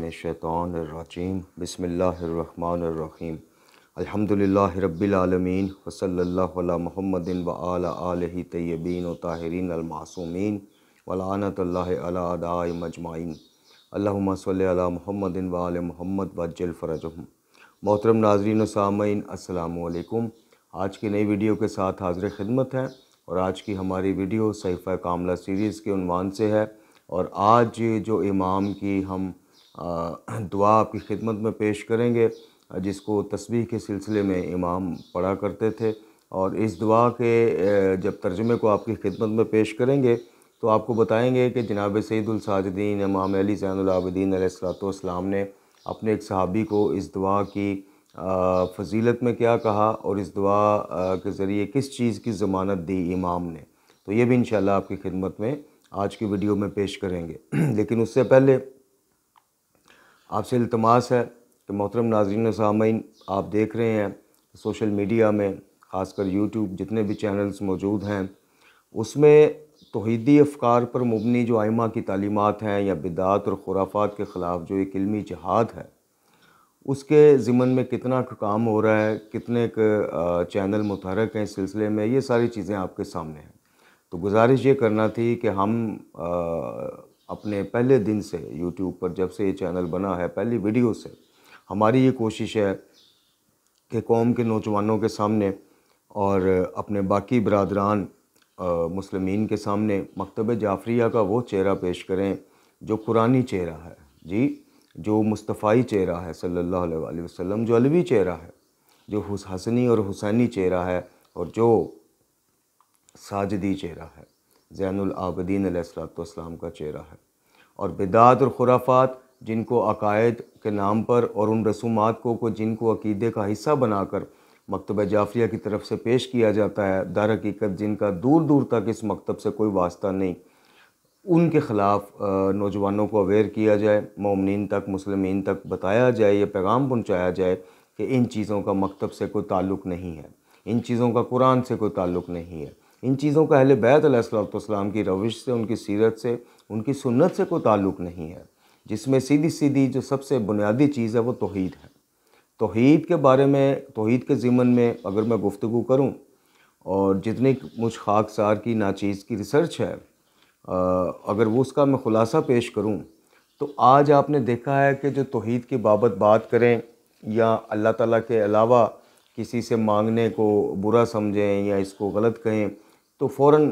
मिनश्शैतानिर्रजीम बिस्मिल्लाहिर्रहमानिर्रहीम अल्हम्दुलिल्लाहि रब्बिल आलमीन व सल्लल्लाहु अला मुहम्मदिन व आला आलिहि तय्यबीन व ताहिरीन अल मासूमीन व लानतुल्लाहि अला अदाइहिम अजमाइन अल्लाहुम्मा सल्लि अला मुहम्मदिन व आलि मुहम्मद वअज्जिल फरजहुम। मोहतरम नाज़रीन व सामईन, अस्सलामु अलैकुम। आज की नई वीडियो के साथ हाज़िर खिदमत है और आज की हमारी वीडियो सहीफ़ा कामला सीरीज़ के उन्वान से है। और आज जो इमाम की हम दुआ आपकी खिदमत में पेश करेंगे, जिसको तस्बीह के सिलसिले में इमाम पढ़ा करते थे, और इस दुआ के जब तर्जुमे को आपकी खिदमत में पेश करेंगे तो आपको बताएंगे कि जनाब सैयदुल साजिदीन इमाम अली ज़ैनुल आबिदीन अलैहिस्सलाम ने अपने एक सहाबी को इस दुआ की फ़जीलत में क्या कहा और इस दुआ के ज़रिए किस चीज़ की ज़मानत दी इमाम ने। तो ये भी इंशाअल्लाह आपकी खिदमत में आज की वीडियो में पेश करेंगे। लेकिन उससे पहले आपसे इल्तमास है कि मोहतरम नाज़रीन व सामईन, आप देख रहे हैं सोशल मीडिया में, ख़ासकर यूट्यूब जितने भी चैनल्स मौजूद हैं, उसमें तौहीदी अफ़कार पर मुबनी जो आइमा की तालीमात हैं या बिदात और खुराफात के ख़िलाफ़ जो एक इल्मी जिहाद है, उसके ज़िमन में कितना काम हो रहा है, कितने चैनल मुतहरक हैं इस सिलसिले में, ये सारी चीज़ें आपके सामने हैं। तो गुजारिश ये करना थी कि हम अपने पहले दिन से यूट्यूब पर जब से ये चैनल बना है, पहली वीडियो से हमारी ये कोशिश है कि कौम के नौजवानों के सामने और अपने बाकी बरादरान मुस्लिमीन के सामने मकतब जाफ़रिया का वो चेहरा पेश करें जो कुरानी चेहरा है, जी, जो मुस्तफ़ाई चेहरा है सल्लल्लाहु अलैहि वसल्लम, जो अलवी चेहरा है, जो हसनी और हुसैनी चेहरा है, और जो साजिदी चेहरा है, ज़ैनुल आबिदीन अलैहिस्सलाम का चेहरा है। और बिदात और खुराफात जिनको अकायद के नाम पर और उन रसूमात को जिनको अकीदे का हिस्सा बनाकर मकतब जाफ़रिया की तरफ से पेश किया जाता है, दर हकीकत जिनका दूर दूर तक इस मकतब से कोई वास्ता नहीं, उनके ख़िलाफ़ नौजवानों को अवेयर किया जाए, मोमिनीन तक, मुस्लिमीन तक बताया जाए, ये पैगाम पहुँचाया जाए कि इन चीज़ों का मकतब से कोई ताल्लुक़ नहीं है, इन चीज़ों का कुरान से कोई ताल्लुक़ नहीं है, इन चीज़ों का अहले बैत अलैहिस्सलाम की रविश से, उनकी सीरत से, उनकी सुन्नत से कोई ताल्लुक़ नहीं है, जिसमें सीधी सीधी जो सबसे बुनियादी चीज़ है वो तौहीद है। तौहीद के बारे में, तौहीद के ज़िमन में अगर मैं गुफ्तगू करूँ और जितनी मुझ खाकसार की नाचीज़ की रिसर्च है, अगर वो उसका मैं ख़ुलासा पेश करूँ, तो आज आपने देखा है कि जो तौहीद की बाबत बात करें या अल्लाह ताला के अलावा किसी से मांगने को बुरा समझें या इसको गलत कहें, तो फ़ौरन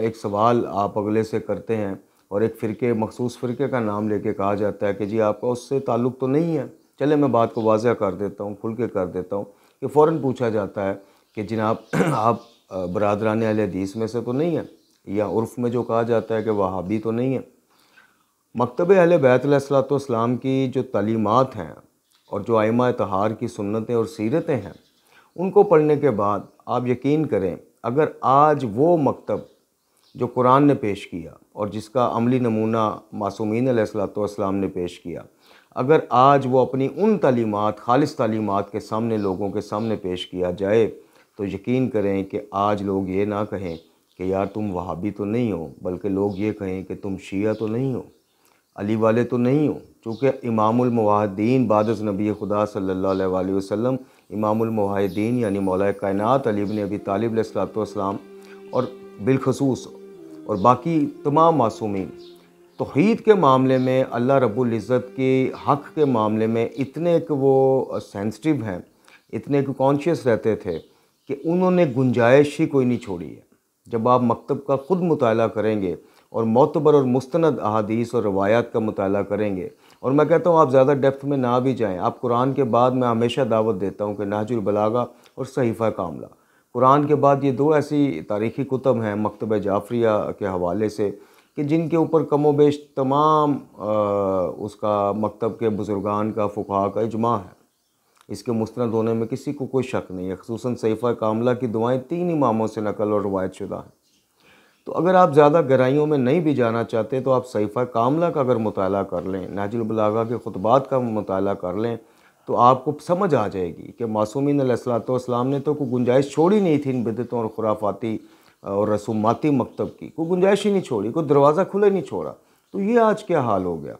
एक सवाल आप अगले से करते हैं और एक फ़िरके, मखसूस फ़िरके का नाम लेके कहा जाता है कि जी आपका उससे ताल्लुक़ तो नहीं है। चले मैं बात को वाज़ह कर देता हूँ, खुल के कर देता हूँ कि फ़ौरन पूछा जाता है कि जनाब आप बरादरान अहले हदीस में से तो नहीं है, या उर्फ़ में जो कहा जाता है कि वहाबी तो नहीं है। मकतब अहले बैत अलैहिस्सलाम की जो तालीमात हैं और जो आइमा तहार की सुन्नतें और सीरतें हैं, उनको पढ़ने के बाद आप यकीन करें, अगर आज वो मकतब जो कुरान ने पेश किया और जिसका अमली नमूना मासूमीन अलैहिस्सलाम ने पेश किया, अगर आज वो अपनी उन तालीमात, खालिस तालीमात के सामने, लोगों के सामने पेश किया जाए, तो यकीन करें कि आज लोग ये ना कहें कि यार तुम वहाबी तो नहीं हो, बल्कि लोग ये कहें कि तुम शिया तो नहीं हो, अली वाले तो नहीं हो। चूँकि इमामुल मुवाहिदीन बादज़ नबी खुदा सल्लल्लाहु अलैहि वसल्लम, इमामुल मुवाहिदीन यानी मौला कायनात अली इब्न अबी तालिब अलैहिस्सलाम और बिलखसूस और बाकी तमाम मासूमीन तौहीद के मामले में, अल्लाह रब्बुल इज़्ज़त के हक़ के मामले में इतने कि वो सेंसिटिव हैं, इतने कि कॉन्शियस रहते थे कि उन्होंने गुंजाइश ही कोई नहीं छोड़ी है। जब आप मकतब का ख़ुद मुताला करेंगे और मोतबर और मुस्तनद अहादीस और रवायात का मुताला करेंगे, और मैं कहता हूँ आप ज़्यादा डेप्थ में ना भी जाएँ, आप कुरान के बाद मैं हमेशा दावत देता हूँ कि नहजुल बलागा और सहीफ़ा कामला, कुरान के बाद ये दो ऐसी तारीख़ी कुतब हैं मकतब जाफ़रिया के हवाले से कि जिनके ऊपर कमोबेश तमाम उसका मकतब के बुज़ुर्गान का, फ़ुक़हा का इजमा है, इसके मुस्तनद होने में किसी को कोई शक नहीं है। ख़ुसूसन सहीफ़ा कामला की दुआएँ 3 इमामों से नकल और रवायत शुदा हैं। तो अगर आप ज़्यादा गहराइयों में नहीं भी जाना चाहते, तो आप सहीफ़ा कामला का अगर मुताला कर लें, नहजुल बलागा के खुतबात का मुताला कर लें, तो आपको समझ आ जाएगी कि मासूमीन अलैहिस्सलाम ने तो कोई गुंजाइश छोड़ी नहीं थी इन बिदअतों और खुराफाती और रसूमाती मकतब की, कोई गुंजाइश ही नहीं छोड़ी, कोई दरवाज़ा खुला नहीं छोड़ा। तो ये आज क्या हाल हो गया।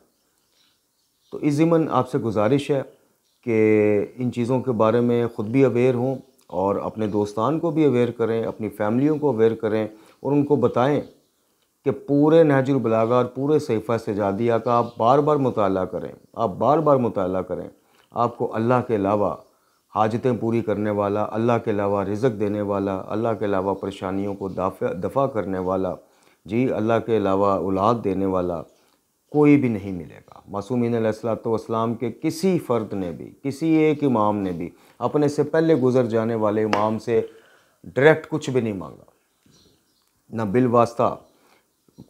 तो इस ज़िमन आपसे गुजारिश है कि इन चीज़ों के बारे में ख़ुद भी अवेयर हों और अपने दोस्तान को भी अवेयर करें, अपनी फैमिलियों को अवेयर करें और उनको बताएं कि पूरे नहजुल बलागा और पूरे सहीफ़ा सजादिया का आप बार बार मुताला करें, आप बार बार मुताला करें। आपको अल्लाह के अलावा हाजतें पूरी करने वाला, अल्लाह के अलावा रिज़्क़ देने वाला, अल्लाह के अलावा परेशानियों को दफ़ा करने वाला, जी अल्लाह के अलावा औलाद देने वाला कोई भी नहीं मिलेगा। मासूमीन अलैहिस्सलाम के किसी फ़र्द ने भी, किसी एक इमाम ने भी अपने से पहले गुज़र जाने वाले इमाम से डायरेक्ट कुछ भी नहीं मांगा, ना बिल वास्ता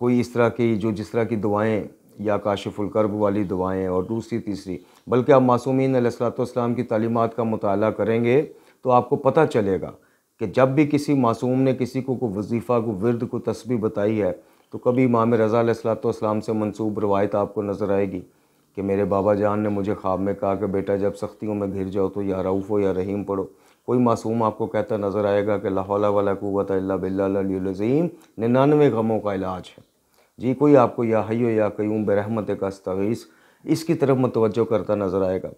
कोई इस तरह की जिस तरह की दुआएं या काशिफुल कर्ब वाली दुआएं और दूसरी तीसरी, बल्कि आप मासूमीन अलैहिस्सलाम की तालीमात का मुताला करेंगे तो आपको पता चलेगा कि जब भी किसी मासूम ने किसी को वजीफ़ा को विर्द को तस्बीह बताई है तो कभी इमाम रज़ा अलैहिस्सलाम से मंसूब रवायत आपको नज़र आएगी कि मेरे बाबा जान ने मुझे ख्वाब में कहा कि बेटा जब सख्तियों में घिर जाओ तो या रऊफ़ हो या रहीम पढ़ो। कोई मासूम आपको कहता नज़र आएगा कि ला हौला वला कुव्वता इल्ला बिल्लाहिल अलिय्युल अज़ीम 99 गमों का इलाज है। जी कोई आपको या हय्यो या क़य्यूम बिरहमतिक अस्तगीस इसकी तरफ मुतवज्जो करता नज़र आएगा।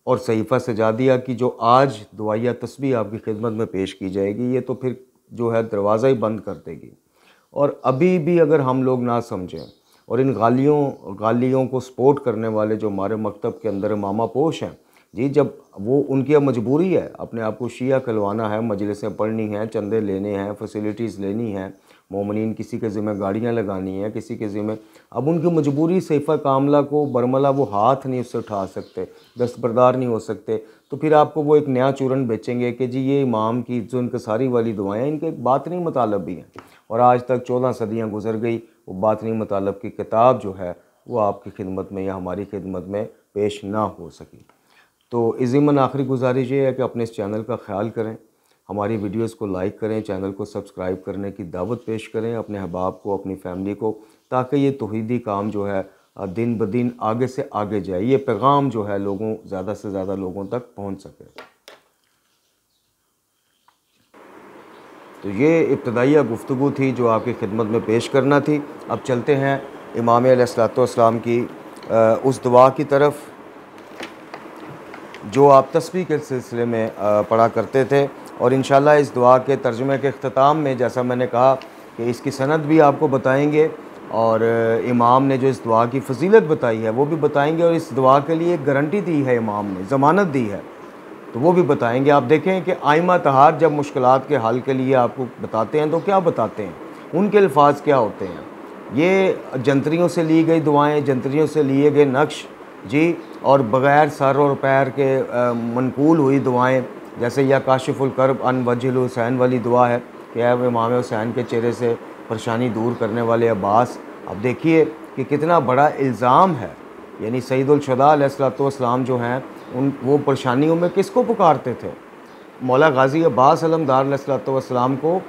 और सहीफ़ा सजादिया की जो आज दुआया तस्बीह आपकी खिदमत में पेश की जाएगी, ये तो फिर जो है दरवाज़ा ही बंद कर देगी। और अभी भी अगर हम लोग ना समझें और इन गालियों को सपोर्ट करने वाले जो हमारे मकतब के अंदर मामा पोश हैं, जी जब वो उनकी मजबूरी है, अपने आप को शिया कहलवाना है, मजलिसें पढ़नी हैं, चंदे लेने हैं, फैसिलिटीज़ लेनी हैं, मोमिनीन किसी के ज़िम्मे गाड़ियाँ लगानी हैं, किसी के ज़िम्मे, अब उनकी मजबूरी सहीफ़ा कामला को बरमला वो हाथ नहीं उससे उठा सकते, दस्तबरदार नहीं हो सकते, तो फिर आपको वो एक नया चूरन बेचेंगे कि जी ये इमाम की जो इनकसारी वाली दुआएँ इनके एक बातनी मतलब भी हैं। और आज तक 14 सदियाँ गुजर गई, वो बातनी मतलब की किताब जो है वो आपकी खिदमत में या हमारी खिदमत में पेश ना हो सकी। तो इस ज़िम्मन आखिरी गुजारिश ये है कि अपने इस चैनल का ख्याल करें, हमारी वीडियोस को लाइक करें, चैनल को सब्सक्राइब करने की दावत पेश करें अपने अहबाब को, अपनी फैमिली को, ताकि ये तौहीदी काम जो है दिन ब दिन आगे से आगे जाए, ये पैगाम जो है लोगों ज़्यादा से ज़्यादा लोगों तक पहुँच सके। तो ये इब्तदाइया गुफ्तगू थी जो आपकी खिदमत में पेश करना थी। अब चलते हैं इमाम अलैहिस्सलाम की उस दुआ की तरफ जो आप तस्बीह के सिलसिले में पढ़ा करते थे। और इंशाअल्लाह इस दुआ के तर्जुमे के अख्ताम में जैसा मैंने कहा कि इसकी सनद भी आपको बताएंगे और इमाम ने जो इस दुआ की फजीलत बताई है वो भी बताएंगे, और इस दुआ के लिए एक गारंटी दी है इमाम ने, ज़मानत दी है, तो वो भी बताएंगे। आप देखें कि आइमा तहार जब मुश्किलात के हल के लिए आपको बताते हैं तो क्या बताते हैं, उनके अल्फाज क्या होते हैं। ये जंतरियों से ली गई दुआएँ, जंतरियों से लिए गए नक्श जी, और बग़ैर सर और पैर के मनकूल हुई दुआएँ, जैसे या काशिफुल कर्ब अन वजहिल हुसैन वाली दुआ है कि इमाम हुसैन के चेहरे से परेशानी दूर करने वाले अब्बास। अब देखिए कि कितना बड़ा इल्ज़ाम है, यानी सैयदुल शुहदा अलैहिस्सलाम जो हैं वो परेशानियों में किसको पुकारते थे, मौला गाजी अब्बास अलमदार अलैहिस्सलाम को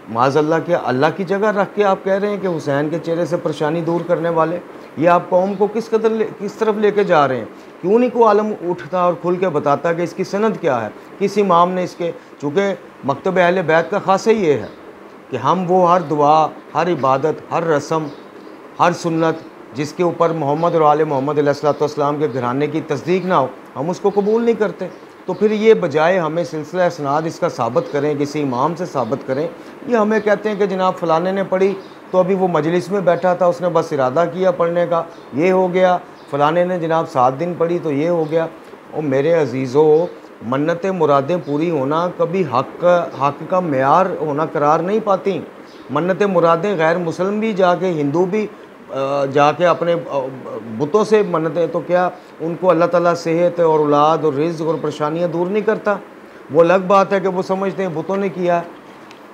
माज़अल्लाह के अल्लाह की जगह रख के आप कह रहे हैं कि हुसैन के चेहरे से परेशानी दूर करने वाले। ये आप कौम को किस तरफ लेके जा रहे हैं। क्यों नहीं को आलम उठता और खुल के बताता कि इसकी सनद क्या है, किस इमाम ने इसके, चूँकि मकतब अहले बैत का ख़ासा ये है कि हम वो हर दुआ, हर इबादत, हर रस्म, हर सुन्नत जिसके ऊपर मोहम्मद और आले मोहम्मद अलैहिस्सलाम के घराने की तस्दीक ना हो, हम उसको कबूल नहीं करते। तो फिर ये बजाय हमें सिलसिला इसनाद इसका साबित करें, किसी इमाम से साबित करें, ये हमें कहते हैं कि जनाब फ़लाने ने पढ़ी तो अभी वो मजलिस में बैठा था, उसने बस इरादा किया पढ़ने का, ये हो गया। फ़लाने ने जनाब 7 दिन पढ़ी तो ये हो गया। और मेरे अजीज़ों, मन्नतें मुरादें पूरी होना कभी हक़ का मेयार होना करार नहीं पाती। मन्नतें मुरादें गैर मुसलम भी जाके, हिंदू भी जाके अपने बुतों से मन्नतें, तो क्या उनको अल्लाह ताला सेहत और औलाद और रिज़्क़ और परेशानियाँ दूर नहीं करता। वो अलग बात है कि वो समझते हैं बुतों ने किया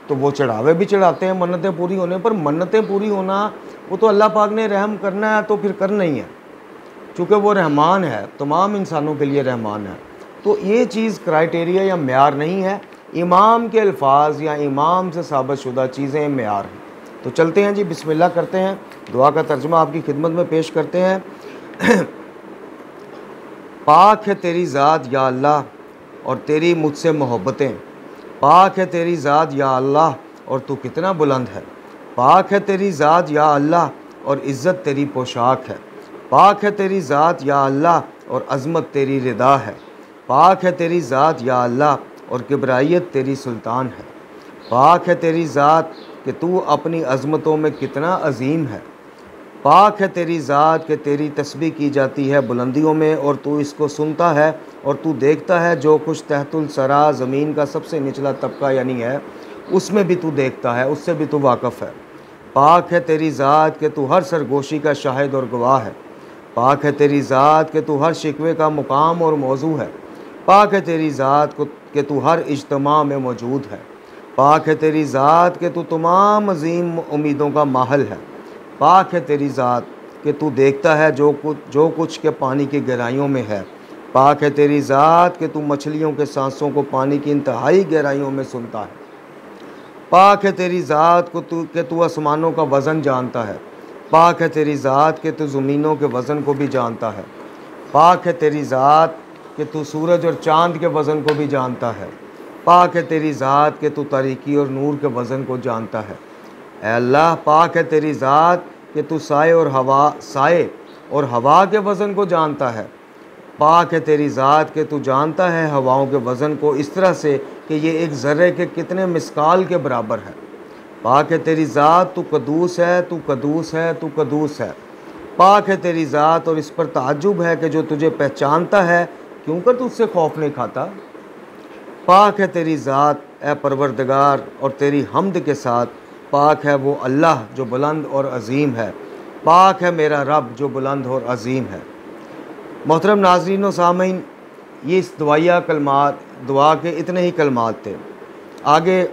तो वो चढ़ावे भी चढ़ाते हैं मन्नतें पूरी होने पर। मन्नतें पूरी होना वो तो अल्लाह पाक ने रहम करना है तो फिर करना ही है, चूँकि वो रहमान है, तमाम इंसानों के लिए रहमान है। तो ये चीज़ क्राइटेरिया या मेयार नहीं है, इमाम के अल्फाज या इमाम से साबित शुदा चीज़ें मेयार हैं। तो चलते हैं जी, बिस्मिल्लाह करते हैं, दुआ का तर्जुमा आपकी खिदमत में पेश करते हैं। पाक है तेरी ज़ात या अल्लाह और तेरी मुझसे मोहब्बतें, पाक है तेरी ज़ात या अल्लाह और तू कितना बुलंद है। पाक है तेरी ज़ात या अल्लाह और इज़्ज़त तेरी पोशाक है। पाक है तेरी ज़ात या अल्लाह और अज़मत तेरी रिदा है। पाक है तेरी ज़ात या अल्लाह और किबराइयत तेरी सुल्तान है। पाक है तेरी ज़ात कि तू अपनी अज़मतों में कितना अजीम है। पाक है तेरी ज़ात कि तेरी तस्बीह की जाती है बुलंदियों में और तू इसको सुनता है और तू देखता है जो कुछ तहतुल सरा ज़मीन का सबसे निचला तबका यानी है उसमें भी तू देखता है, उससे भी तू वाक़फ़ है। पाक है तेरी ज़ात कि तू हर सरगोशी का शाहिद और गवाह है। पाक है तेरी ज़ात कि तू हर शिकवे का मुकाम और मौजू है। पाक है तेरी ज़ात को कि तू हर इज्तमा में मौजूद है। पाक है तेरी ज़ात कि तू तमाम अजीम उम्मीदों का माहल है। पाक है तेरी ज़ात कि तू देखता है जो कुछ के पानी की गहराइयों में है। पाक है तेरी ज़ात कि तू मछलियों के सांसों को पानी की इंतहाई गहराइयों में सुनता है। पाक है तेरी ज़ात को तू आसमानों का वज़न जानता है। पाक है तेरी ज़ात कि तू ज़मीनों के वज़न को भी जानता है। पाक है तेरी ज़ात कि तू सूरज और चाँद के वज़न को भी जानता है। पाक है तेरी ज़ात कि तू तारीकी और नूर के वज़न को जानता है। ऐ अल्लाह, पाक है तेरी ज़ात कि तू साए और हवा के वज़न को जानता है। पाक है तेरी ज़ात कि तू जानता है हवाओं के वज़न को इस तरह से कि ये एक ज़र्रे के कितने मिस्काल के बराबर है। पाक है तेरी ज़ात, तू कदूस है, तू कदूस है, तू कदूस है। पाक है तेरी ज़ात और इस पर ताज्जुब है कि जो तुझे पहचानता है क्यों कर तू उससे खौफ नहीं खाता। पाक है तेरी ज़ात ए परवरदिगार और तेरी हम्द के साथ पाक है वो अल्लाह जो बुलंद और अज़ीम है। पाक है मेरा रब जो बुलंद और अज़ीम है। मोहतरम नाज़रीन व सामीन, ये इस दुआ के इतने ही कलमात थे। आगे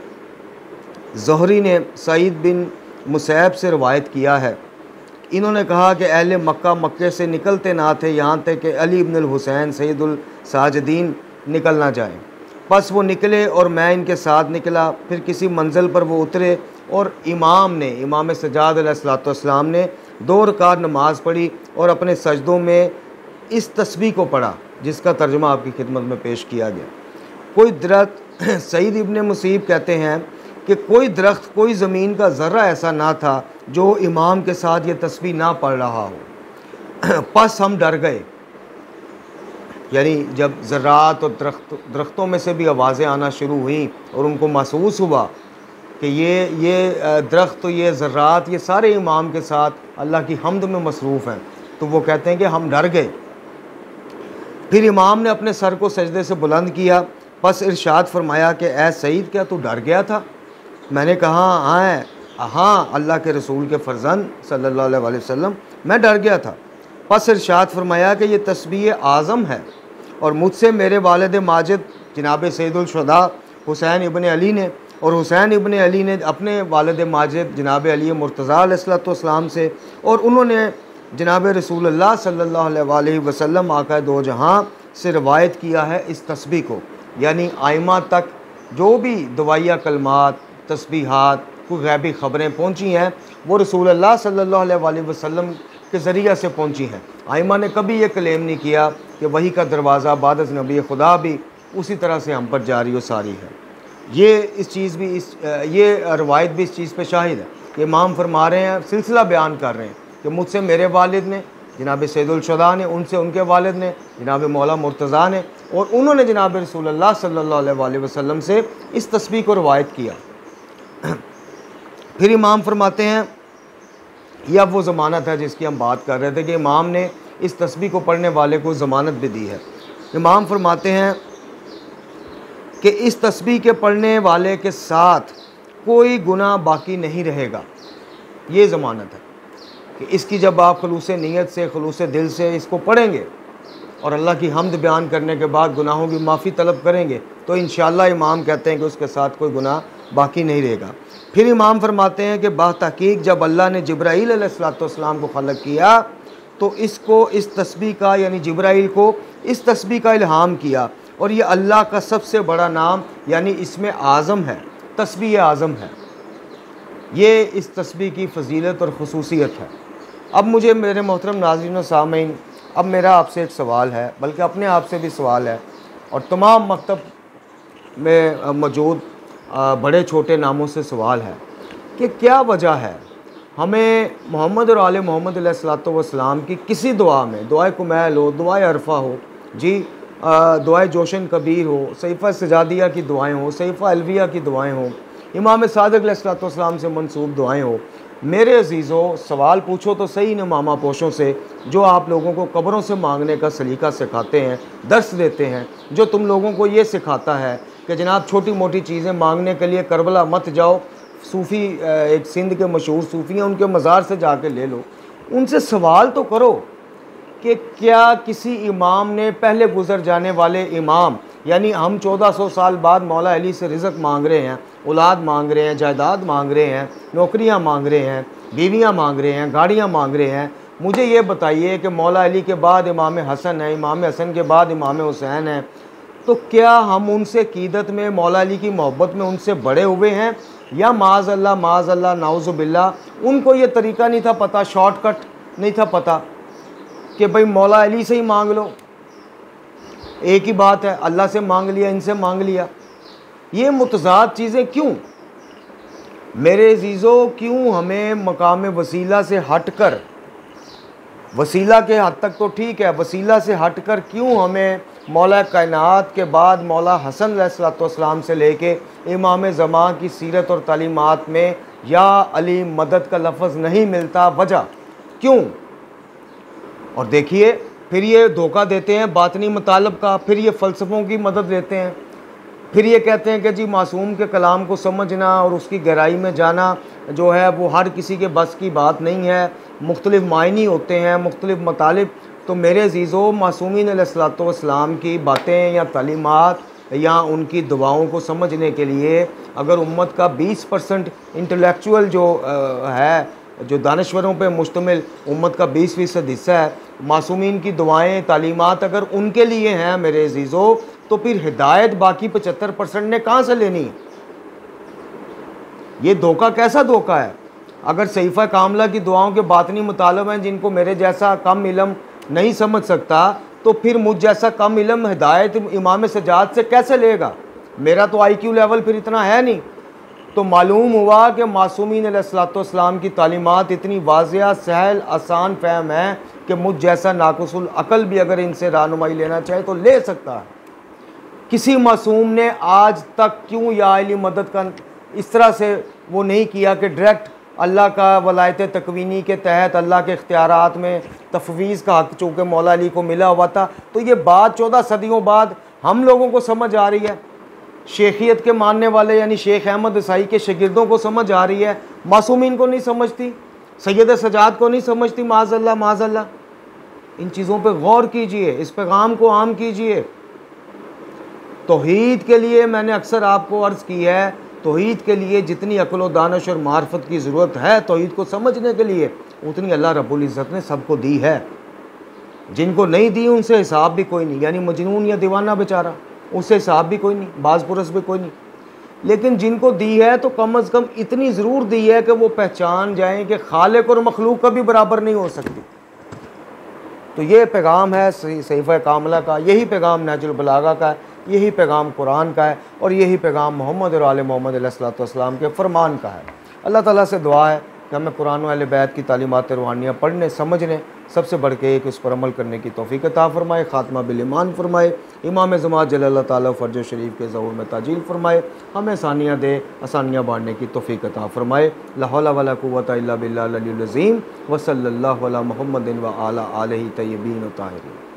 ज़ुहरी ने सईद बिन मुसैब से रवायत किया है, इन्होंने कहा कि अहले मक्का मक्के से निकलते ना थे यहाँ तक कि अली इब्नुल हुसैन सैयदुल साजिदीन निकल ना जाए। बस वो निकले और मैं इनके साथ निकला। फिर किसी मंजिल पर वो उतरे और इमाम सज्जाद अलैहिस्सलाम ने 2 रकात नमाज़ पढ़ी और अपने सजदों में इस तस्बीह को पढ़ा जिसका तर्जुमा आपकी खिदमत में पेश किया गया। कोई दरख्त सईद इब्न मुसीब कहते हैं कि कोई दरख्त कोई ज़मीन का ज़र्रा ऐसा ना था जो इमाम के साथ ये तस्बीह ना पढ़ रहा हो। बस हम डर गए, यानी जब ज़र्रात और दरख्तों में से भी आवाज़ें आना शुरू हुई और उनको महसूस हुआ कि ये दरख्त तो ये ज़र्रात ये सारे इमाम के साथ अल्लाह की हम्द में मसरूफ़ हैं, तो वो कहते हैं कि हम डर गए। फिर इमाम ने अपने सर को सजदे से बुलंद किया, बस इरशाद फरमाया कि ए सईद, क्या तू डर गया था? मैंने कहा हाँ अल्लाह के रसूल के फ़र्जंद सल्लल्लाहु अलैहि वसल्लम, मैं डर गया था। बस इरशाद फरमाया कि ये तस्बीह आज़म है और मुझसे मेरे वालिद माजिद जनाब सैयदुल शुहदा हुसैन इब्न अली ने और हुसैन इब्न अली ने अपने वालिद माजिद जनाब अली मुर्तज़ा अलैहिस्सलाम से और उन्होंने जनाब रसूलुल्लाह सल्लल्लाहु अलैहि वसल्लम आका दो जहां से रवायत किया है इस तस्बीह को। यानी आइमा तक जो भी दवाइया कलमात तस्बीहात कोई गैबी ख़बरें पहुँची हैं वो रसूलुल्लाह सल्लल्लाहु अलैहि वसल्लम के ज़रिए से पहुँची हैं। आइमा ने कभी ये क्लेम नहीं किया कि वही का दरवाज़ा बाद अज़ नबी खुदा भी उसी तरह से हम पर जारी व सारी है। ये रवायत भी इस चीज़ पे शाहिद है कि इमाम फरमा रहे हैं, सिलसिला बयान कर रहे हैं कि मुझसे मेरे वालिद ने जनाब सैयदुल शुहदा ने, उनसे उनके वालिद ने जनाब मौला मुर्तज़ा ने और उन्होंने जनाब रसूलुल्लाह सल्लल्लाहु अलैहि वसल्लम से इस तस्बीह को रवायत किया। फिर इमाम फरमाते हैं, यह वो ज़मानत है जिसकी हम बात कर रहे थे कि इमाम ने इस तस्बीह को पढ़ने वाले को ज़मानत भी दी है। इमाम फरमाते हैं कि इस तस्बीह के पढ़ने वाले के साथ कोई गुनाह बाकी नहीं रहेगा। ये ज़मानत है कि इसकी जब आप खलूस नीयत से खलूस दिल से इसको पढ़ेंगे और अल्लाह की हम्द बयान करने के बाद गुनाहों की माफ़ी तलब करेंगे तो इंशाअल्लाह इमाम कहते हैं कि उसके साथ कोई गुनाह बाकी नहीं रहेगा। फिर इमाम फरमाते हैं कि बातहकीक जब अल्लाह ने जिब्राईल अलैहिस्सलाम को खलक किया तो इसको इस तस्बीह का यानी जिब्राईल को इस तस्बीह का इल्हाम किया और ये अल्लाह का सबसे बड़ा नाम यानी इसमें आज़म है, तस्बीह आज़म है। ये इस तस्बीह की फ़जीलत और ख़ुसूसियत है। अब मुझे मेरे मोहतरम नाज़रीन व सामीन, अब मेरा आपसे एक सवाल है, बल्कि अपने आप से भी सवाल है और तमाम मकतब में मौजूद बड़े छोटे नामों से सवाल है कि क्या वजह है हमें मोहम्मद और आले मोहम्मद अलैहिस्सलातु वस्सलाम की किसी दुआ में, दुआए कुमैल हो, दुआए अरफा हो जी, दुआए जोशन कबीर हो, सहीफ़ा सजादिया की दुआएं हो, सहीफ़ा अलविया की दुआएं हो, इमाम सादिक़ अलैहिस्सलातु वस्सलाम से मंसूब दुआएं हो। मेरे अजीज़ों, सवाल पूछो तो सही न मामा पोशों से, जो आप लोगों को कब्रों से मांगने का सलीका सिखाते हैं, दर्स देते हैं, जो तुम लोगों को ये सिखाता है कि जनाब छोटी मोटी चीज़ें मांगने के लिए करबला मत जाओ, सूफ़ी एक सिंध के मशहूर सूफ़ी हैं, उनके मज़ार से जाके ले लो। उनसे सवाल तो करो कि क्या किसी इमाम ने, पहले गुजर जाने वाले इमाम, यानी हम 1400 साल बाद मौला अली से रिज़्क मांग रहे हैं, औलाद मांग रहे हैं, जायदाद मांग रहे हैं, नौकरियां मांग रहे हैं, बीवियां मांग रहे हैं, गाड़ियां मांग रहे हैं। मुझे ये बताइए कि मौला अली के बाद इमाम हसन है, इमाम हसन के बाद इमाम हुसैन है, तो क्या हम उनसे क़ीदत में, मौला अली की मोहब्बत में उनसे बड़े हुए हैं, या माज़अल्लाह नाउज़ुबिल्लाह उनको ये तरीक़ा नहीं था पता, शॉर्टकट नहीं था पता कि भाई मौला अली से ही मांग लो, एक ही बात है, अल्लाह से मांग लिया, इनसे मांग लिया। ये मुतज़ाद चीज़ें क्यों मेरे अज़ीज़ों, क्यों हमें मकाम वसीला से हट कर, वसीला के हद तक तो ठीक है, वसीला से हट कर क्यों हमें मौला कायनात के बाद मौला हसन अलैहिस्सलाम से लेके इमाम ज़मां की सीरत और तालीमात में या अली मदद का लफ्ज़ नहीं मिलता, वजह क्यों? और देखिए, फिर ये धोखा देते हैं बातनी मतलब का, फिर ये फ़लसफ़ों की मदद लेते हैं, फिर ये कहते हैं कि जी मासूम के कलाम को समझना और उसकी गहराई में जाना जो है वो हर किसी के बस की बात नहीं है, मुख्तलिफ़ मायनी होते हैं, मुख्तलिफ़ मतालिब। तो मेरे अज़ीज़ों, मासूमीन अलैहिस्सलातु वस्सलाम की बातें या तालीमात या उनकी दुआओं को समझने के लिए अगर उम्मत का 20% इंटेलेक्चुअल जो है, जो दानश्वरों पे मुश्तमिल उम्मत का 20% हिस्सा है, मासूमीन की दुआएं तालीमात अगर उनके लिए हैं मेरे अज़ीज़ों, तो फिर हिदायत बाकी 75% ने कहाँ से लेनी है? ये धोखा कैसा धोखा है? अगर सहीफ़ा कामला की दुआओं के बातनी मुतालब हैं जिनको मेरे जैसा कम इल्म नहीं समझ सकता, तो फिर मुझ जैसा कम इल्म हिदायत इमाम सज्जाद से कैसे लेगा? मेरा तो IQ लेवल फिर इतना है नहीं। तो मालूम हुआ कि मासूमीन अलैहिस्सलातु वस्सलाम की तालीमात इतनी वाज़िया, सहल, आसान फ़हम है कि मुझ जैसा नाक़िसुल अक़ल भी अगर इनसे रहनुमाई लेना चाहे तो ले सकता है। किसी मासूम ने आज तक क्यों या अली मदद का इस तरह से वो नहीं किया कि डायरेक्ट अल्लाह का वलायत तकवीनी के तहत अल्लाह के इख्तियारात में तफवीज़ का हक़ चूँकि मौला अली को मिला हुआ था, तो ये बात 14 सदियों बाद हम लोगों को समझ आ रही है, शेखियत के मानने वाले यानी शेख अहमद ईसाई के शागिर्दों को समझ आ रही है, मासूमीन को नहीं समझती, सैयद सजाद को नहीं समझती। माज़अल्लाह इन चीज़ों पे गौर कीजिए, इस पैगाम को आम कीजिए। तौहीद के लिए मैंने अक्सर आपको अर्ज़ की है, तौहीद के लिए जितनी अक़ल व दानिश और मार्फत की ज़रूरत है तौहीद को समझने के लिए, उतनी अल्लाह रब्बुल इज़्ज़त ने सबको दी है। जिनको नहीं दी उनसे हिसाब भी कोई नहीं, यानी मजनून या दीवाना बेचारा, उससे हिसाब भी कोई नहीं, बाज़ पुरस भी कोई नहीं। लेकिन जिनको दी है तो कम अज़ कम इतनी ज़रूर दी है कि वो पहचान जाएँ कि खालिक और मखलूक कभी बराबर नहीं हो सकती। तो ये पैगाम है सहीफ़ा कामला का, यही पैगाम नहजुल बलागा का है, यही पैगाम कुरान का है, और यही पैगाम मोहम्मद और आले मोहम्मद अलैहिस्सलातु वस्सलाम के फ़रमान का है। अल्लाह ताला से दुआ है कि हमें कुरान व अहले बैत की तालीमात रूहानियाँ पढ़ने, समझने, सबसे बढ़ के एक उस पर अमल करने की तौफ़ीक़ अता फ़रमाए, ख़ात्मा बिल ईमान फ़रमाए, इमाम ज़मात जल्लल्लाहु ताला फ़र्ज शरीफ के ज़हूर में ताजील फ़रमाए, हमें आसानियाँ दे, आसानियाँ बाँटने की तौफ़ीक़ अता फ़रमाए। ला हौला वला कुव्वता इल्ला बिल्लाहिल अलीयुल अज़ीम व सल्लल्लाहु अला मुहम्मदिन व अला आलिहि तय्यबीन व ताहिरीन।